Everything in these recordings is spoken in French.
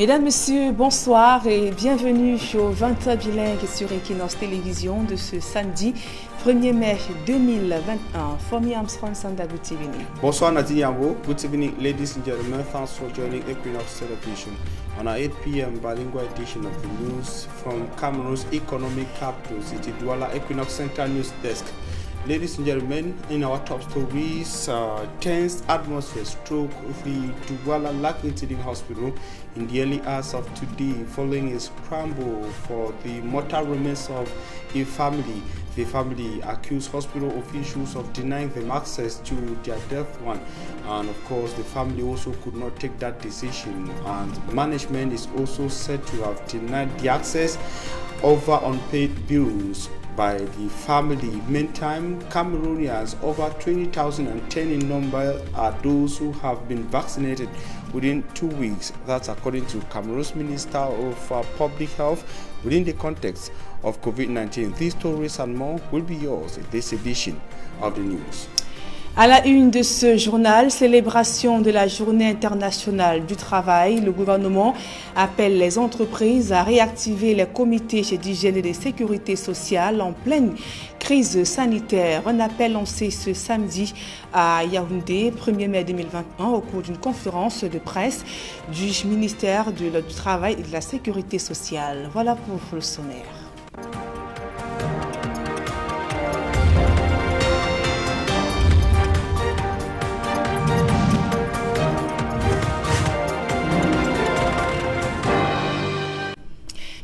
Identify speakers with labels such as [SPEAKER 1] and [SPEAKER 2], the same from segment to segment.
[SPEAKER 1] Mesdames, Messieurs, bonsoir et bienvenue au 20h bilingue sur Equinox Télévision de ce samedi 1er mai 2021. For me, I'm Sanda. Good evening.
[SPEAKER 2] Bonsoir Nadine Yambo. Good evening, ladies and gentlemen. Thanks for joining Equinox Television on our 8 p.m. bilingual edition of the news from Cameroon's economic capital city, Douala Equinox Central News Desk. Ladies and gentlemen, in our top stories, tense atmosphere struck the Douala Lac Teaching Hospital in the early hours of today following a scramble for the mortal remains of a family. The family accused hospital officials of denying them access to their death one, and of course the family also could not take that decision, and management is also said to have denied the access over unpaid bills by the family. Meantime, Cameroonians over 20,010 in number are those who have been vaccinated within 2 weeks. That's according to Cameroon's Minister of Public Health within the context of COVID-19. These stories and more will be yours in this edition of the news.
[SPEAKER 1] À la une de ce journal, célébration de la Journée internationale du travail, le gouvernement appelle les entreprises à réactiver les comités d'hygiène et de sécurité sociale en pleine crise sanitaire. Un appel lancé ce samedi à Yaoundé, 1er mai 2021, au cours d'une conférence de presse du ministère du Travail et de la Sécurité sociale. Voilà pour le sommaire.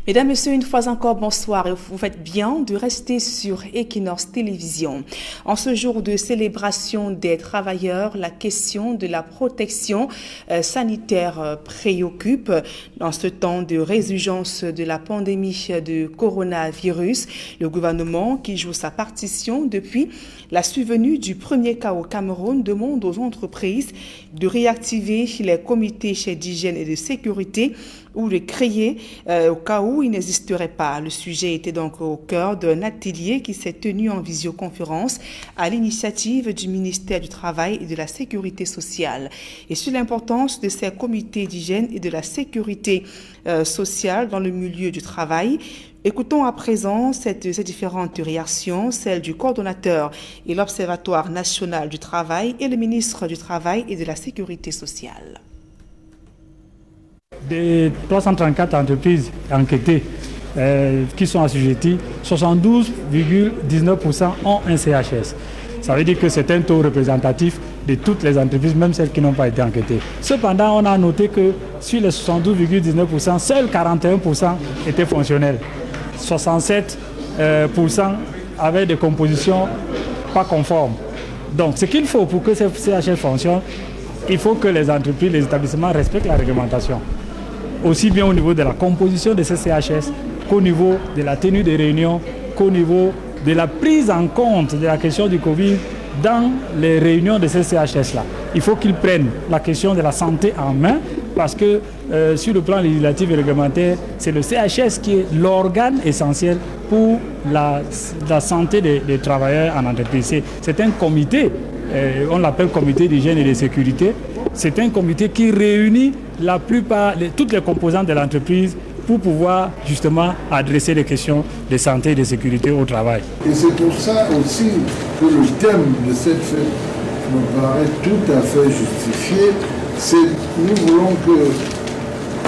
[SPEAKER 1] Mesdames, Messieurs, une fois encore, bonsoir et vous faites bien de rester sur Equinox Télévision. En ce jour de célébration des travailleurs, la question de la protection sanitaire préoccupe. Dans ce temps de résurgence de la pandémie de coronavirus, le gouvernement, qui joue sa partition depuis la survenue du premier cas au Cameroun, demande aux entreprises de réactiver les comités d'hygiène et de sécurité ou de créer au cas où il n'existerait pas. Le sujet était donc au cœur d'un atelier qui s'est tenu en visioconférence à l'initiative du ministère du Travail et de la Sécurité sociale. Et sur l'importance de ces comités d'hygiène et de la sécurité sociale dans le milieu du travail, écoutons à présent ces différentes réactions, celle du coordonnateur et l'Observatoire national du travail et le ministre du Travail et de la Sécurité sociale.
[SPEAKER 3] Des 334 entreprises enquêtées qui sont assujetties, 72,19% ont un CHS. Ça veut dire que c'est un taux représentatif de toutes les entreprises, même celles qui n'ont pas été enquêtées. Cependant, on a noté que sur les 72,19%, seuls 41% étaient fonctionnels. 67% avaient des compositions pas conformes. Donc, ce qu'il faut pour que ces CHS fonctionnent, il faut que les entreprises, les établissements respectent la réglementation. Aussi bien au niveau de la composition de ces CHS qu'au niveau de la tenue des réunions, qu'au niveau de la prise en compte de la question du Covid dans les réunions de ces CHS-là. Il faut qu'ils prennent la question de la santé en main parce que sur le plan législatif et réglementaire, c'est le CHS qui est l'organe essentiel pour la santé des travailleurs en entreprise. C'est un comité, on l'appelle comité d'hygiène et de sécurité. C'est un comité qui réunit toutes les composantes de l'entreprise pour pouvoir justement adresser les questions de santé et de sécurité au travail.
[SPEAKER 4] Et c'est pour ça aussi que le thème de cette fête me paraît tout à fait justifié. Nous voulons que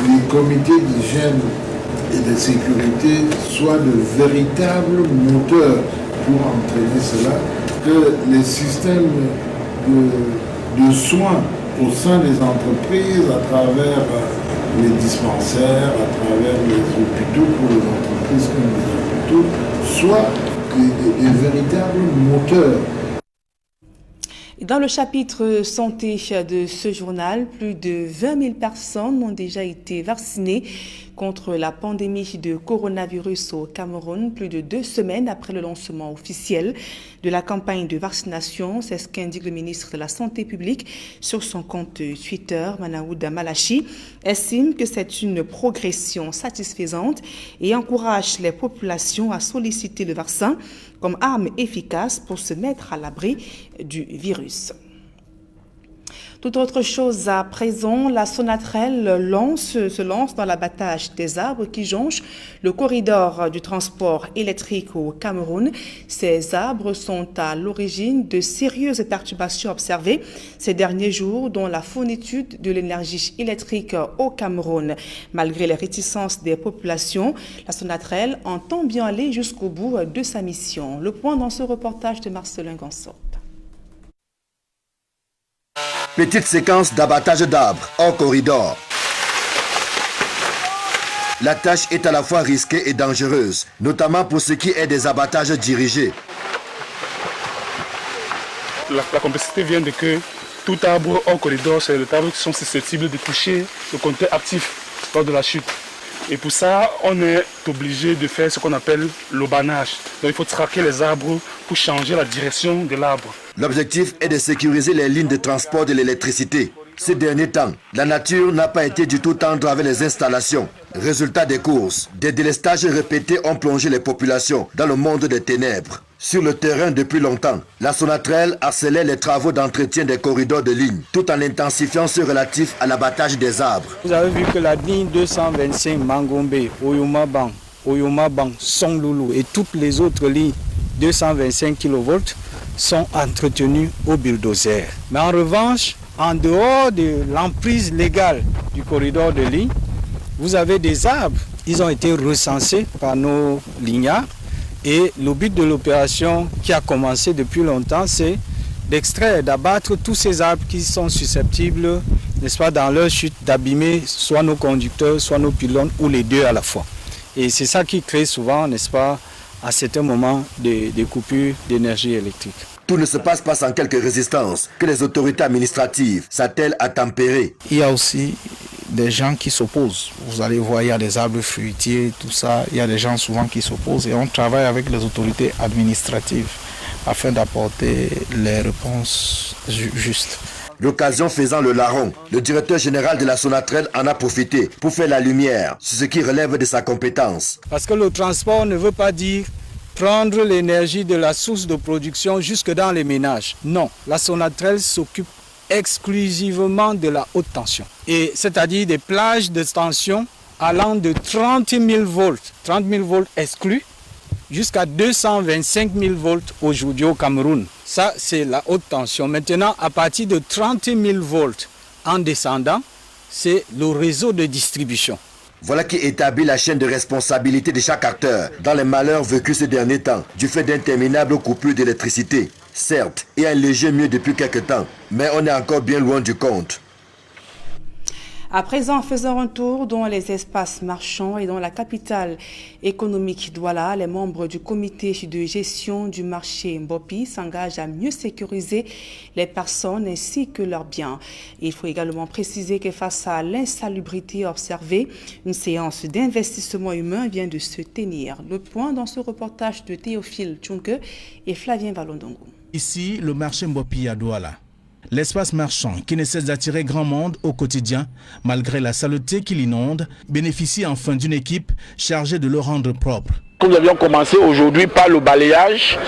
[SPEAKER 4] les comités d'hygiène et de sécurité soient de véritables moteurs pour entraîner cela, que les systèmes de soins au sein des entreprises, à travers les dispensaires, à travers les hôpitaux, pour les entreprises comme les hôpitaux, soient des véritables moteurs.
[SPEAKER 1] Dans le chapitre santé de ce journal, plus de 20 000 personnes ont déjà été vaccinées contre la pandémie de coronavirus au Cameroun, plus de 2 semaines après le lancement officiel de la campagne de vaccination. C'est ce qu'indique le ministre de la Santé publique sur son compte Twitter. Manaouda Malachi estime que c'est une progression satisfaisante et encourage les populations à solliciter le vaccin comme arme efficace pour se mettre à l'abri du virus. Tout autre chose à présent, la Sonatrel se lance dans l'abattage des arbres qui jonchent le corridor du transport électrique au Cameroun. Ces arbres sont à l'origine de sérieuses perturbations observées ces derniers jours dans la fourniture de l'énergie électrique au Cameroun. Malgré les réticences des populations, la Sonatrel entend bien aller jusqu'au bout de sa mission. Le point dans ce reportage de Marcelin Gansop.
[SPEAKER 5] Petite séquence d'abattage d'arbres hors corridor. La tâche est à la fois risquée et dangereuse, notamment pour ce qui est des abattages dirigés.
[SPEAKER 6] La complexité vient de que tout arbre hors corridor, c'est les arbres qui sont susceptibles de toucher le conteneur actif lors de la chute. Et pour ça, on est obligé de faire ce qu'on appelle l'aubanage. Donc il faut traquer les arbres pour changer la direction de l'arbre. L'objectif est de sécuriser les lignes de transport de l'électricité. Ces derniers temps, la nature n'a pas été du tout tendre avec les installations. Résultat des courses, des délestages répétés ont plongé les populations dans le monde des ténèbres. Sur le terrain depuis longtemps, la Sonatrel accélère les travaux d'entretien des corridors de ligne, tout en intensifiant ceux relatifs à l'abattage des arbres.
[SPEAKER 7] Vous avez vu que la ligne 225 Mangombe, Oyomabang, Songloulou et toutes les autres lignes 225 kV sont entretenues au bulldozer. Mais en revanche, en dehors de l'emprise légale du corridor de ligne, vous avez des arbres. Ils ont été recensés par nos lignards. Et le but de l'opération qui a commencé depuis longtemps, c'est d'extraire, d'abattre tous ces arbres qui sont susceptibles, n'est-ce pas, dans leur chute, d'abîmer soit nos conducteurs, soit nos pylônes, ou les deux à la fois. Et c'est ça qui crée souvent, n'est-ce pas, à certains moments, des coupures d'énergie électrique.
[SPEAKER 5] Tout ne se passe pas sans quelques résistances que les autorités administratives s'attellent à tempérer.
[SPEAKER 8] Il y a aussi des gens qui s'opposent. Vous allez voir, il y a des arbres fruitiers, tout ça. Il y a des gens souvent qui s'opposent et on travaille avec les autorités administratives afin d'apporter les réponses justes.
[SPEAKER 5] L'occasion faisant le larron, le directeur général de la Sonatrel en a profité pour faire la lumière sur ce qui relève de sa compétence.
[SPEAKER 7] Parce que le transport ne veut pas dire prendre l'énergie de la source de production jusque dans les ménages. Non, la Sonatrel s'occupe exclusivement de la haute tension. Et c'est-à-dire des plages de tension allant de 30 000 volts, 30 000 volts exclus, jusqu'à 225 000 volts aujourd'hui au Cameroun. Ça, c'est la haute tension. Maintenant, à partir de 30 000 volts en descendant, c'est le réseau de distribution.
[SPEAKER 5] Voilà qui établit la chaîne de responsabilité de chaque acteur dans les malheurs vécus ces derniers temps du fait d'interminables coupures d'électricité. Certes, il y a un léger mieux depuis quelques temps, mais on est encore bien loin du compte.
[SPEAKER 1] À présent, faisons un tour dans les espaces marchands et dans la capitale économique Douala. Les membres du comité de gestion du marché Mbopi s'engagent à mieux sécuriser les personnes ainsi que leurs biens. Il faut également préciser que face à l'insalubrité observée, une séance d'investissement humain vient de se tenir. Le point dans ce reportage de Théophile Tchunke et Flavien Valondongo.
[SPEAKER 9] Ici, le marché Mbopi à Douala. L'espace marchand, qui ne cesse d'attirer grand monde au quotidien, malgré la saleté qui l'inonde, bénéficie enfin d'une équipe chargée de le rendre propre.
[SPEAKER 10] Nous avions commencé aujourd'hui par le balayage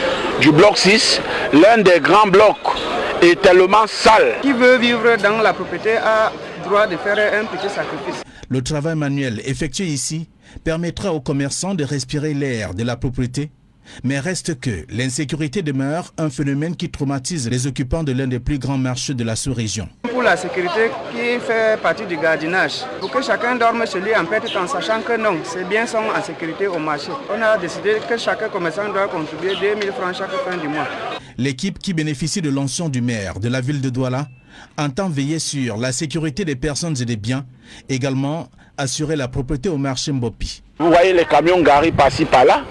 [SPEAKER 10] du bloc 6. L'un des grands blocs est tellement sale.
[SPEAKER 11] Qui veut vivre dans la propriété a droit de faire un petit sacrifice.
[SPEAKER 9] Le travail manuel effectué ici permettra aux commerçants de respirer l'air de la propriété. Mais reste que l'insécurité demeure un phénomène qui traumatise les occupants de l'un des plus grands marchés de la sous-région.
[SPEAKER 11] Pour la sécurité qui fait partie du gardiennage, pour que chacun dorme chez lui en paix tout en sachant que non, ses biens sont en sécurité au marché. On a décidé que chaque commerçant doit contribuer 2 000 francs chaque fin du mois.
[SPEAKER 9] L'équipe qui bénéficie de l'onction du maire de la ville de Douala entend veiller sur la sécurité des personnes et des biens, également assurer la propreté au marché Mbopi.
[SPEAKER 10] Vous voyez les camions garés par-ci par-là,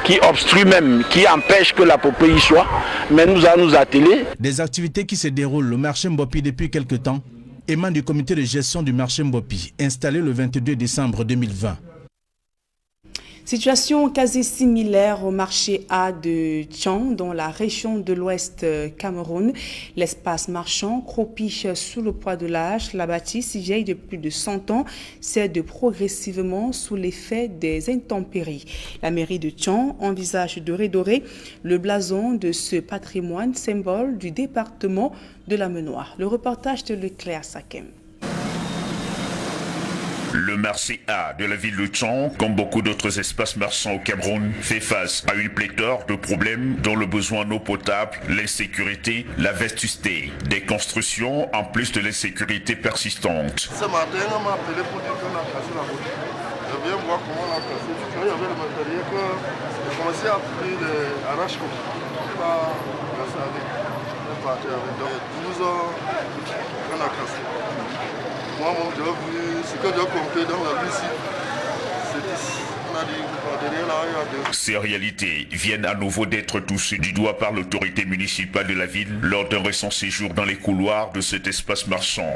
[SPEAKER 10] qui obstruent même, qui empêchent que la propriété y soit, mais nous allons nous atteler.
[SPEAKER 9] Des activités qui se déroulent au marché Mbopi depuis quelques temps émanent du comité de gestion du marché Mbopi, installé le 22 décembre 2020.
[SPEAKER 1] Situation quasi similaire au marché A de Tchang dans la région de l'Ouest Cameroun. L'espace marchand croupit sous le poids de l'âge. La bâtisse, vieille de plus de 100 ans, cède progressivement sous l'effet des intempéries. La mairie de Tchang envisage de redorer le blason de ce patrimoine, symbole du département de la Menoire. Le reportage de Leclerc Sakem.
[SPEAKER 12] Le marché A de la ville de Tchang, comme beaucoup d'autres espaces marchands au Cameroun, fait face à une pléthore de problèmes dont le besoin en eau potable, l'insécurité, la vétusté des constructions en plus de l'insécurité persistante.
[SPEAKER 13] Ce matin, on m'a appelé pour dire qu'on a cassé la route. Je viens voir comment on a cassé. Il y avait le matériel que j'ai commencé à appeler les arrache-cours. On va casser avec. On est parti avec. Donc 12 ans qu'on a cassé. Moi, mon job, ce que j'ai compris dans la vie ici, c'est ici. On a dit, derrière là, il y a deux.
[SPEAKER 12] Ces réalités viennent à nouveau d'être touchées du doigt par l'autorité municipale de la ville lors d'un récent séjour dans les couloirs de cet espace marchand.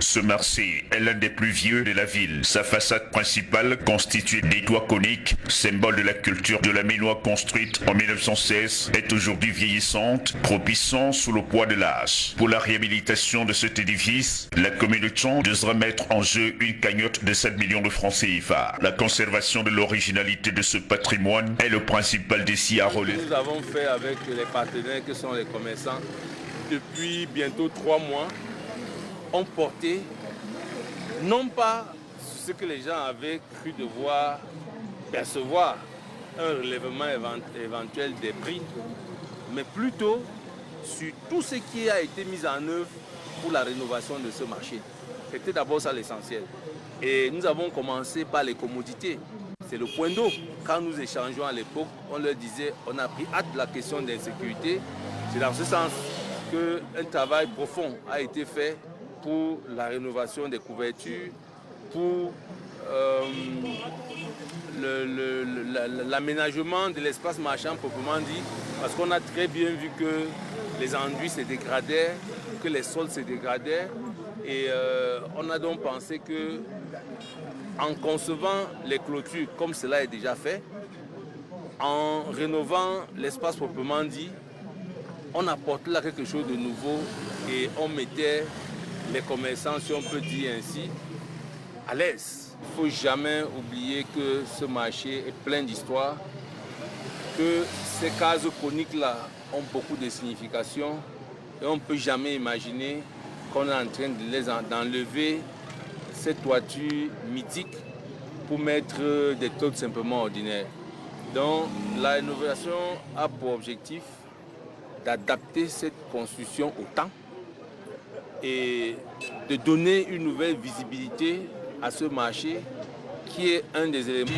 [SPEAKER 12] Ce marché est l'un des plus vieux de la ville. Sa façade principale, constituée des toits coniques, symbole de la culture de la Ménois construite en 1916, est aujourd'hui vieillissante, croupissant sous le poids de l'âge. Pour la réhabilitation de cet édifice, la commune de Tchang devra mettre en jeu une cagnotte de 7 millions de francs CFA. La conservation de l'originalité de ce patrimoine est le principal défi à relever.
[SPEAKER 14] Nous avons fait avec les partenaires que sont les commerçants depuis bientôt 3 mois. Ont porté non pas ce que les gens avaient cru devoir percevoir, un relèvement éventuel des prix, mais plutôt sur tout ce qui a été mis en œuvre pour la rénovation de ce marché. C'était d'abord ça l'essentiel. Et nous avons commencé par les commodités. C'est le point d'eau. Quand nous échangeons à l'époque, on leur disait, on a pris hâte de la question d'insécurité. C'est dans ce sens qu'un travail profond a été fait pour la rénovation des couvertures, pour l'aménagement de l'espace marchand proprement dit, parce qu'on a très bien vu que les enduits se dégradaient, que les sols se dégradaient, et on a donc pensé que en concevant les clôtures comme cela est déjà fait, en rénovant l'espace proprement dit, on apportait là quelque chose de nouveau et on mettait les commerçants, si on peut dire ainsi, à l'aise. Il ne faut jamais oublier que ce marché est plein d'histoires, que ces cases coniques-là ont beaucoup de significations et on ne peut jamais imaginer qu'on est en train d'enlever cette toiture mythique pour mettre des tôles simplement ordinaires. Donc la rénovation a pour objectif d'adapter cette construction au temps et de donner une nouvelle visibilité à ce marché qui est un des éléments.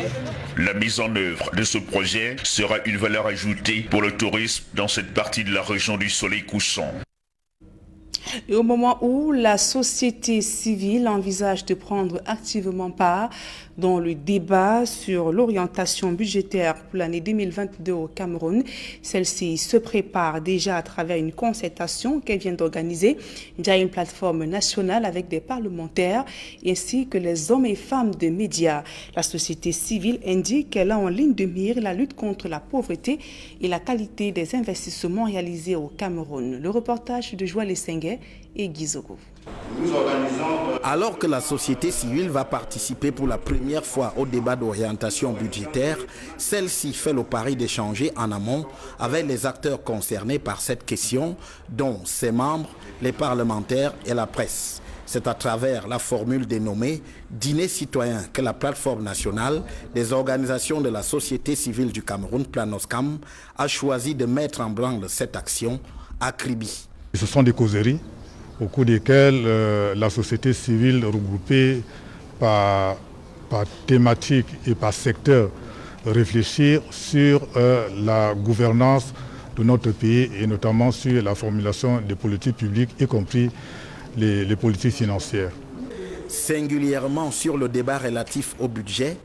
[SPEAKER 12] La mise en œuvre de ce projet sera une valeur ajoutée pour le tourisme dans cette partie de la région du soleil couchant.
[SPEAKER 1] Et au moment où la société civile envisage de prendre activement part dans le débat sur l'orientation budgétaire pour l'année 2022 au Cameroun, celle-ci se prépare déjà à travers une concertation qu'elle vient d'organiser via une plateforme nationale avec des parlementaires ainsi que les hommes et femmes de médias. La société civile indique qu'elle a en ligne de mire la lutte contre la pauvreté et la qualité des investissements réalisés au Cameroun. Le reportage de Joël Essengue et Guizogo.
[SPEAKER 15] Alors que la société civile va participer pour la première fois au débat d'orientation budgétaire, celle-ci fait le pari d'échanger en amont avec les acteurs concernés par cette question, dont ses membres, les parlementaires et la presse. C'est à travers la formule dénommée « Dîner citoyen » que la plateforme nationale des organisations de la société civile du Cameroun, Planoscam, a choisi de mettre en branle cette action à Kribi.
[SPEAKER 16] Ce sont des causeries au cours desquelles la société civile regroupée par thématique et par secteur réfléchir sur la gouvernance de notre pays et notamment sur la formulation des politiques publiques, y compris les politiques financières.
[SPEAKER 15] Singulièrement sur le débat relatif au budget,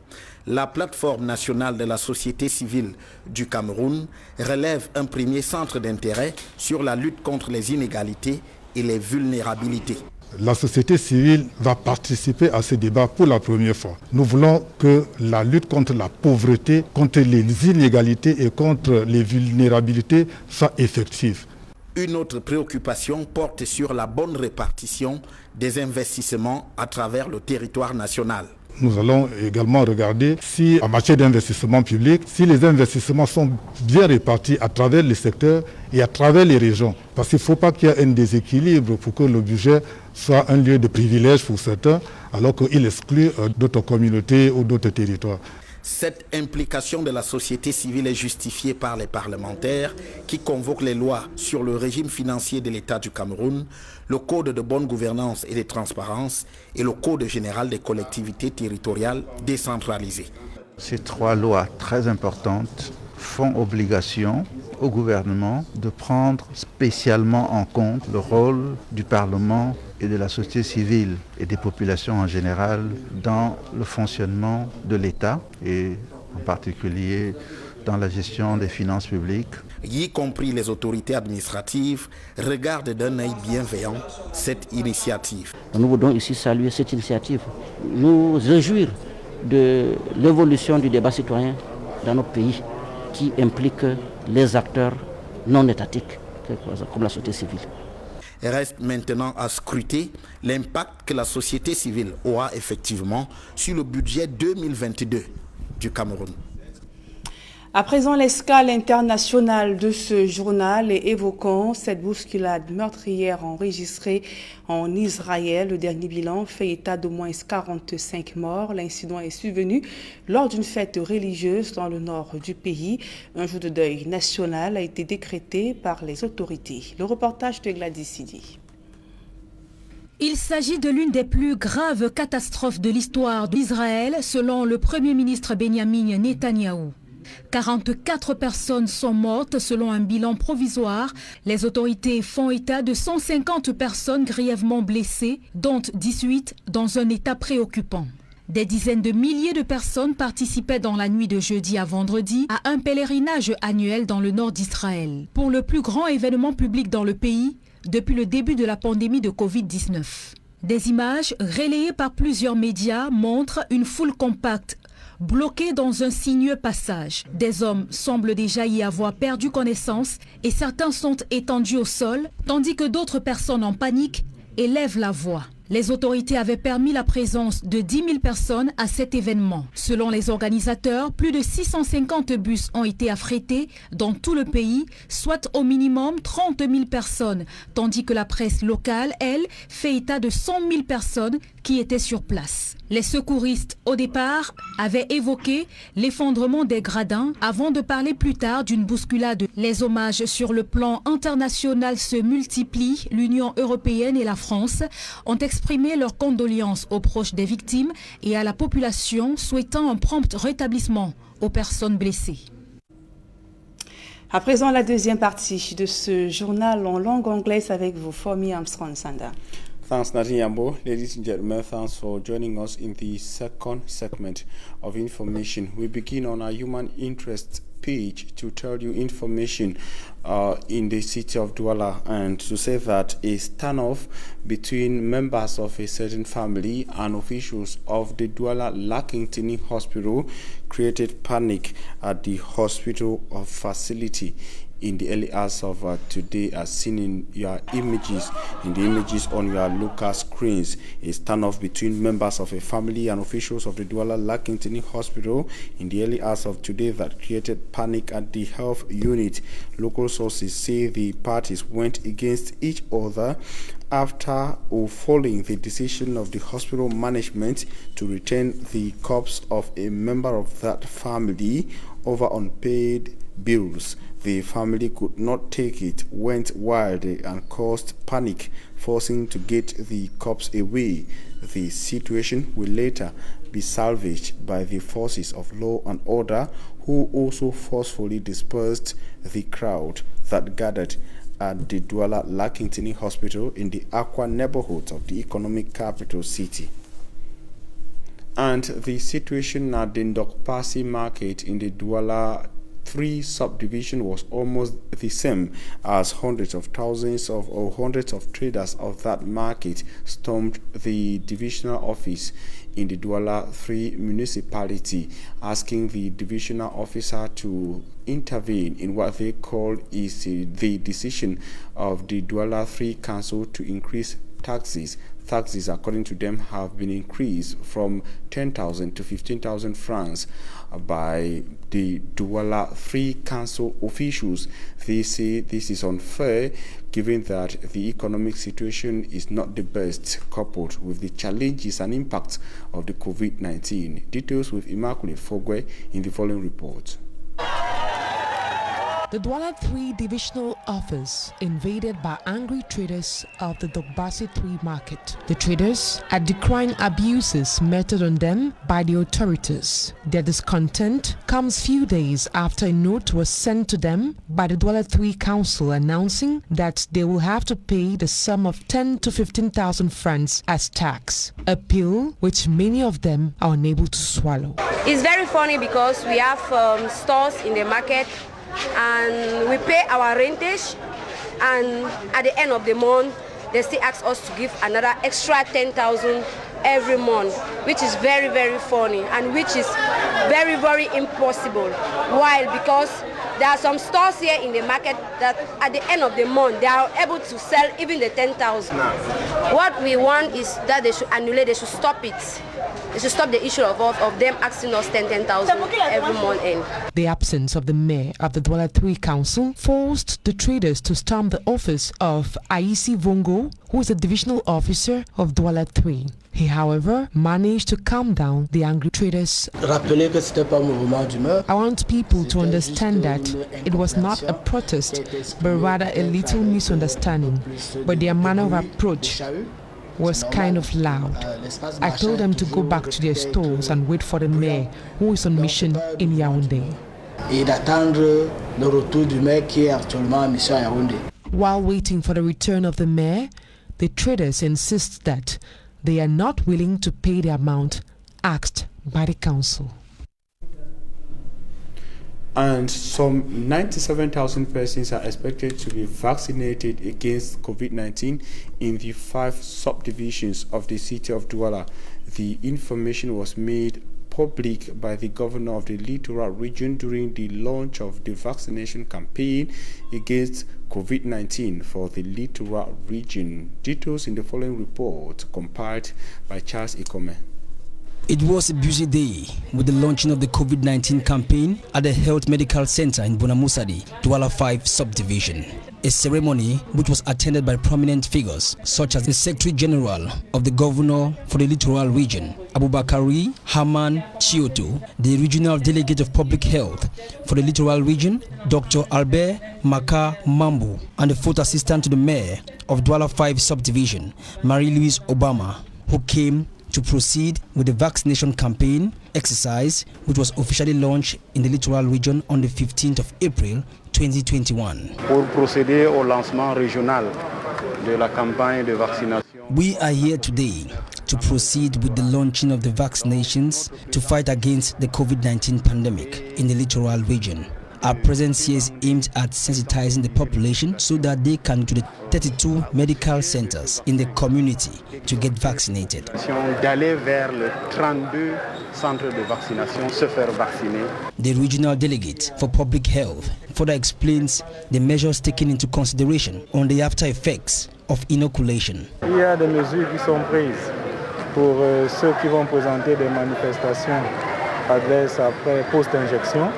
[SPEAKER 15] la plateforme nationale de la société civile du Cameroun relève un premier centre d'intérêt sur la lutte contre les inégalités et les vulnérabilités.
[SPEAKER 16] la société civile va participer à ce débat pour la première fois. Nous voulons que la lutte contre la pauvreté, contre les inégalités et contre les vulnérabilités soit effective.
[SPEAKER 15] Une autre préoccupation porte sur la bonne répartition des investissements à travers le territoire national.
[SPEAKER 16] Nous allons également regarder si, en matière d'investissement public, si les investissements sont bien répartis à travers les secteurs et à travers les régions. Parce qu'il ne faut pas qu'il y ait un déséquilibre pour que le budget soit un lieu de privilège pour certains, alors qu'il exclut d'autres communautés ou d'autres territoires.
[SPEAKER 15] Cette implication de la société civile est justifiée par les parlementaires qui convoquent les lois sur le régime financier de l'État du Cameroun, le Code de bonne gouvernance et de transparence et le Code général des collectivités territoriales décentralisées.
[SPEAKER 17] Ces trois lois très importantes font obligation au gouvernement de prendre spécialement en compte le rôle du Parlement et de la société civile et des populations en général dans le fonctionnement de l'État et en particulier dans la gestion des finances publiques.
[SPEAKER 15] Y compris les autorités administratives regardent d'un œil bienveillant cette initiative.
[SPEAKER 18] Nous voulons ici saluer cette initiative, nous réjouir de l'évolution du débat citoyen dans notre pays qui implique les acteurs non étatiques comme la société civile.
[SPEAKER 15] Reste maintenant à scruter l'impact que la société civile aura effectivement sur le budget 2022 du Cameroun.
[SPEAKER 1] À présent, l'escale internationale de ce journal et évoquant cette bousculade meurtrière enregistrée en Israël. Le dernier bilan fait état d'au moins 45 morts. L'incident est survenu lors d'une fête religieuse dans le nord du pays. Un jour de deuil national a été décrété par les autorités. Le reportage de Gladys Sidi.
[SPEAKER 19] Il s'agit de l'une des plus graves catastrophes de l'histoire d'Israël, selon le Premier ministre Benjamin Netanyahou. 44 personnes sont mortes selon un bilan provisoire. Les autorités font état de 150 personnes grièvement blessées, dont 18 dans un état préoccupant. Des dizaines de milliers de personnes participaient dans la nuit de jeudi à vendredi à un pèlerinage annuel dans le nord d'Israël, pour le plus grand événement public dans le pays depuis le début de la pandémie de Covid-19. Des images relayées par plusieurs médias montrent une foule compacte bloqués dans un sinueux passage. Des hommes semblent déjà y avoir perdu connaissance et certains sont étendus au sol, tandis que d'autres personnes en panique élèvent la voix. Les autorités avaient permis la présence de 10 000 personnes à cet événement. Selon les organisateurs, plus de 650 bus ont été affrétés dans tout le pays, soit au minimum 30 000 personnes, tandis que la presse locale, elle, fait état de 100 000 personnes qui étaient sur place. Les secouristes, au départ, avaient évoqué l'effondrement des gradins avant de parler plus tard d'une bousculade. Les hommages sur le plan international se multiplient. L'Union européenne et la France ont exprimé leurs condoléances aux proches des victimes et à la population, souhaitant un prompt rétablissement aux personnes blessées.
[SPEAKER 1] À présent, la deuxième partie de ce journal en langue anglaise avec vous, Fomi Armstrong Sanda.
[SPEAKER 2] Thanks, Nadine Yambo. Ladies and gentlemen, thanks for joining us in the second segment of information. We begin on our human interest page to tell you information in the city of Douala, and to say that a standoff between members of a certain family and officials of the Douala Lakintini Hospital created panic at the hospital facility in the early hours of today, as seen in your images, on your local screens. A standoff between members of a family and officials of the Douala Lakintini Hospital in the early hours of today that created panic at the health unit. Local sources say the parties went against each other after or following the decision of the hospital management to return the corpse of a member of that family over unpaid bills. The family could not take it, went wild and caused panic, forcing to get the corpse away. The situation will later be salvaged by the forces of law and order, who also forcefully dispersed the crowd that gathered at the Douala Lakintini Hospital in the Aqua neighborhood of the economic capital city. And the situation at the Ndokpasi market in the Douala 3 subdivision was almost the same as hundreds of traders of that market stormed the divisional office in the Douala 3 municipality, asking the divisional officer to intervene in what they call is the decision of the Douala 3 council to increase taxes. Taxes, according to them, have been increased from 10,000 to 15,000 francs by the Douala 3 council officials. They say this is unfair, given that the economic situation is not the best, coupled with the challenges and impacts of the COVID-19. Details with Immaculate Fogwe in the following report.
[SPEAKER 20] The Douala 3 divisional office invaded by angry traders of the Dogbasi 3 market. The traders are decrying abuses meted on them by the authorities. Their discontent comes few days after a note was sent to them by the Douala 3 council announcing that they will have to pay the sum of 10 to 15,000 francs as tax, a pill which many of them are unable to swallow.
[SPEAKER 21] It's very funny because we have stores in the market and we pay our rentage, and at the end of the month they still ask us to give another extra 10,000 every month, which is very, very funny and which is very, very impossible. Why? Because there are some stores here in the market that at the end of the month they are able to sell even the 10,000. What we want is that they should annulate, they should stop it. They should stop the issue of them asking us 10,000 every month end.
[SPEAKER 20] The absence of the mayor of the Douala 3 council forced the traders to storm the office of Aisi Vongo, who is the divisional officer of Douala 3. He, however, managed to calm down the angry traders. I want people to understand that it was not a protest, but rather a little misunderstanding. But their manner of approach was kind of loud. I told them to go back to their stores and wait for the mayor, who is on mission in Yaoundé. While waiting for the return of the mayor, the traders insist that they are not willing to pay the amount asked by the council.
[SPEAKER 2] And some 97,000 persons are expected to be vaccinated against COVID-19 in the 5 subdivisions of the city of Douala. The information was made public by the governor of the Littoral region during the launch of the vaccination campaign against COVID-19 for the Littoral region. Details in the following report compiled by Charles Ikome.
[SPEAKER 22] It was a busy day with the launching of the COVID-19 campaign at the Health Medical Center in Bonamusadi, Douala 5 subdivision. A ceremony which was attended by prominent figures such as the Secretary General of the Governor for the Littoral region, Abubakari Haman Chioto, the Regional Delegate of Public Health for the Littoral region, Dr. Albert Maka Mambu, and the Fourth Assistant to the Mayor of Douala 5 subdivision, Marie-Louise Obama, who came to proceed with the vaccination campaign exercise, which was officially launched in the Littoral region on the 15th of April 2021.
[SPEAKER 23] Pour procéder au lancement régional de la campagne de vaccination.
[SPEAKER 22] We are here today to proceed with the launching of the vaccinations to fight against the COVID-19 pandemic in the Littoral region. Our presence here is aimed at sensitizing the population so that they can go to the 32 medical centers in the community to get vaccinated.
[SPEAKER 23] D'aller vers le 32 centres de vaccination, se faire vacciner.
[SPEAKER 22] The regional delegate for public health further explains the measures taken into consideration on the after effects of inoculation.
[SPEAKER 23] Il y a des mesures qui sont prises pour ceux qui vont présenter des manifestations adverses après post-injection.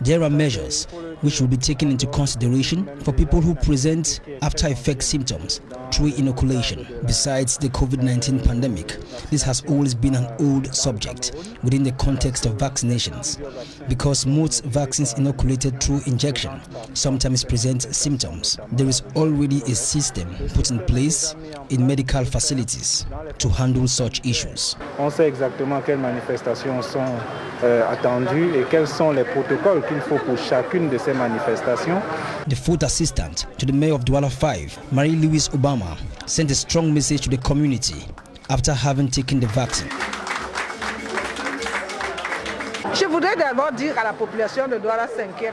[SPEAKER 22] There are measures which will be taken into consideration for people who present after effect symptoms through inoculation. Besides the COVID-19 pandemic, this has always been an old subject within the context of vaccinations, because most vaccines inoculated through injection sometimes present symptoms. There is already a system put in place in medical facilities to handle such issues.
[SPEAKER 23] On sait exactement quelles manifestations sont attendues et quels sont les protocoles qu'il faut pour chacune de ces manifestations.
[SPEAKER 22] The fourth assistant to the mayor of Douala 5, Marie-Louise Obama, sent a strong message to the community after having taken the vaccine.
[SPEAKER 3] Je voudrais d'abord dire à la population de Douala 5e.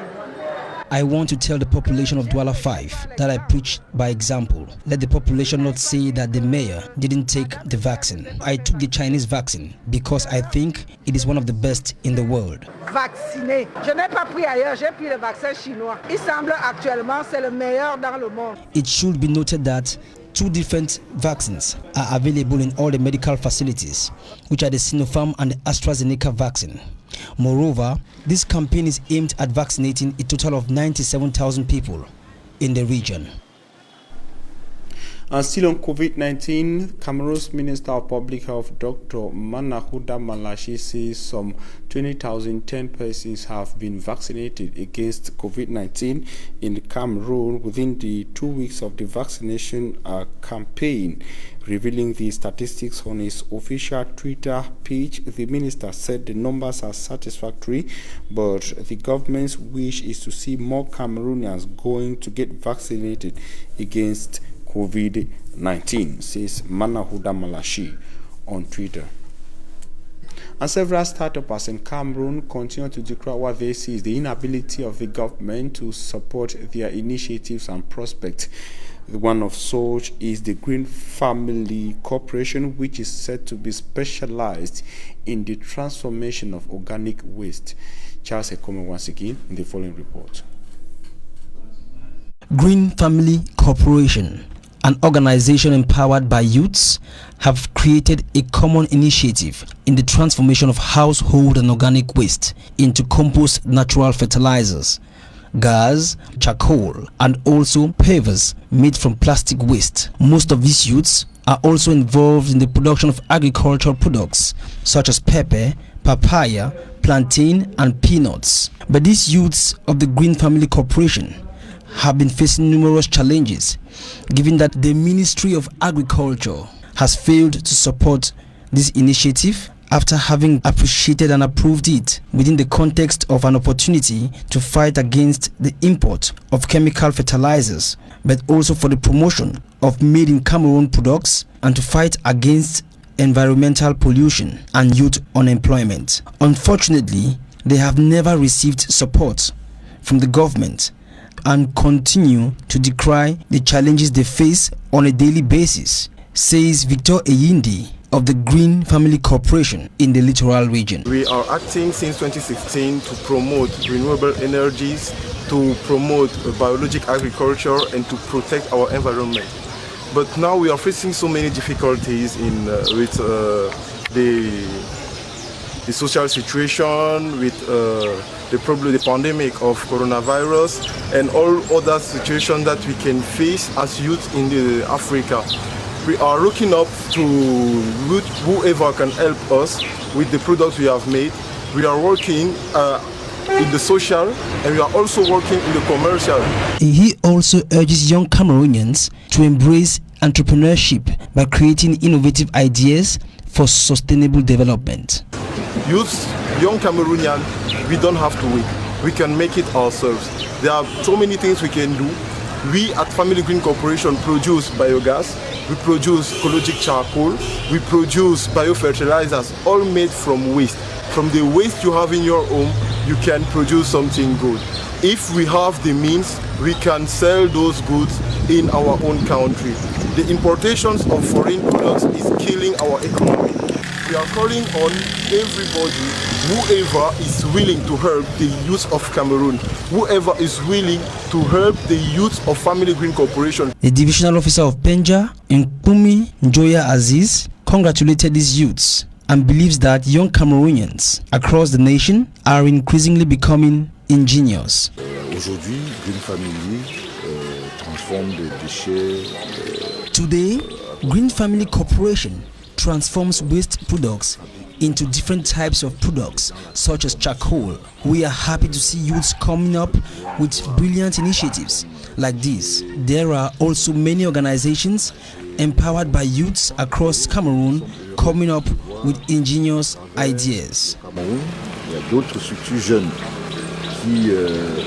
[SPEAKER 22] I want to tell the population of Douala 5 that I preach by example. Let the population not say that the mayor didn't take the vaccine. I took the Chinese vaccine because I think it is one of the best in the world.
[SPEAKER 3] Vacciné. Je n'ai pas pris ailleurs, j'ai pris le vaccin chinois. Il semble actuellement c'est le meilleur dans le monde.
[SPEAKER 22] It should be noted that 2 different vaccines are available in all the medical facilities, which are the Sinopharm and the AstraZeneca vaccine. Moreover, this campaign is aimed at vaccinating a total of 97,000 people in the region.
[SPEAKER 2] And still on COVID-19, Cameroon's Minister of Public Health, Dr. Manahuda Malashi, says some 20,010 persons have been vaccinated against COVID-19 in Cameroon within the 2 weeks of the vaccination campaign. Revealing the statistics on his official Twitter page, the minister said the numbers are satisfactory, but the government's wish is to see more Cameroonians going to get vaccinated against COVID-19, says Manahuda Malashi on Twitter. And several startups in Cameroon continue to declare what they see is the inability of the government to support their initiatives and prospects. One of such is the Green Family Corporation, which is said to be specialized in the transformation of organic waste. Charles Ekome once again in the following report.
[SPEAKER 22] Green Family Corporation, an organization empowered by youths, have created a common initiative in the transformation of household and organic waste into compost natural fertilizers, gas, charcoal, and also pavers made from plastic waste. Most of these youths are also involved in the production of agricultural products such as pepper, papaya, plantain, and peanuts. But these youths of the Green Family Corporation have been facing numerous challenges, given that the Ministry of Agriculture has failed to support this initiative after having appreciated and approved it within the context of an opportunity to fight against the import of chemical fertilizers, but also for the promotion of made in Cameroon products and to fight against environmental pollution and youth unemployment. Unfortunately, they have never received support from the government and continue to decry the challenges they face on a daily basis, says Victor Eyindi of the Green Family Corporation in the littoral region.
[SPEAKER 13] We are acting since 2016 to promote renewable energies, to promote biologic agriculture, and to protect our environment. But now we are facing so many difficulties with the social situation, with the problem, the pandemic of coronavirus, and all other situations that we can face as youth in Africa. We are looking up to whoever can help us with the products we have made. We are working in the social, and we are also working in the commercial.
[SPEAKER 22] He also urges young Cameroonians to embrace entrepreneurship by creating innovative ideas for sustainable development.
[SPEAKER 13] Youth, young Cameroonians, we don't have to wait. We can make it ourselves. There are so many things we can do. We at Family Green Corporation produce biogas, we produce ecologic charcoal, we produce biofertilizers, all made from waste. From the waste you have in your home, you can produce something good. If we have the means, we can sell those goods in our own country. The importations of foreign products is killing our economy. We are calling on everybody, whoever is willing to help the youth of Cameroon, whoever is willing to help the youth of Family Green Corporation.
[SPEAKER 22] The divisional officer of Penja, Nkumi Njoya Aziz, congratulated these youths and believes that young Cameroonians across the nation are increasingly becoming ingenious.
[SPEAKER 4] Aujourd'hui, Green Family transforme des déchets.
[SPEAKER 22] Today, Green Family Corporation transforms waste products into different types of products such as charcoal. We are happy to see youths coming up with brilliant initiatives like this. There are also many organizations empowered by youths across Cameroon coming up with ingenious ideas.
[SPEAKER 4] Il y a d'autres structures jeunes qui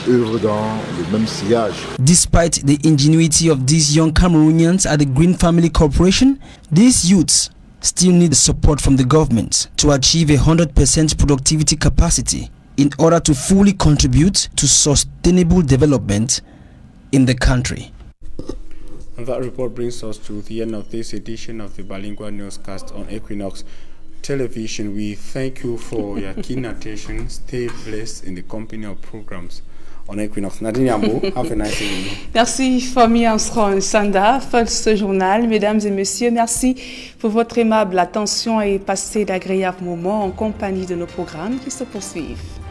[SPEAKER 4] œuvrent dans le même sillage.
[SPEAKER 22] Despite the ingenuity of these young Cameroonians at the Green Family Corporation, these youths still need support from the government to achieve 100% productivity capacity in order to fully contribute to sustainable development in the country.
[SPEAKER 2] And that report brings us to the end of this edition of the Bilingual Newscast on Equinox Television. We thank you for your keen attention. Stay blessed in the company of programs on Equinox. Nadine Yambo, have a nice evening.
[SPEAKER 1] Merci Fami Armstrong Sanda, ce journal. Mesdames et messieurs, merci pour votre aimable attention et passez d'agréables moments en compagnie de nos programmes qui se poursuivent.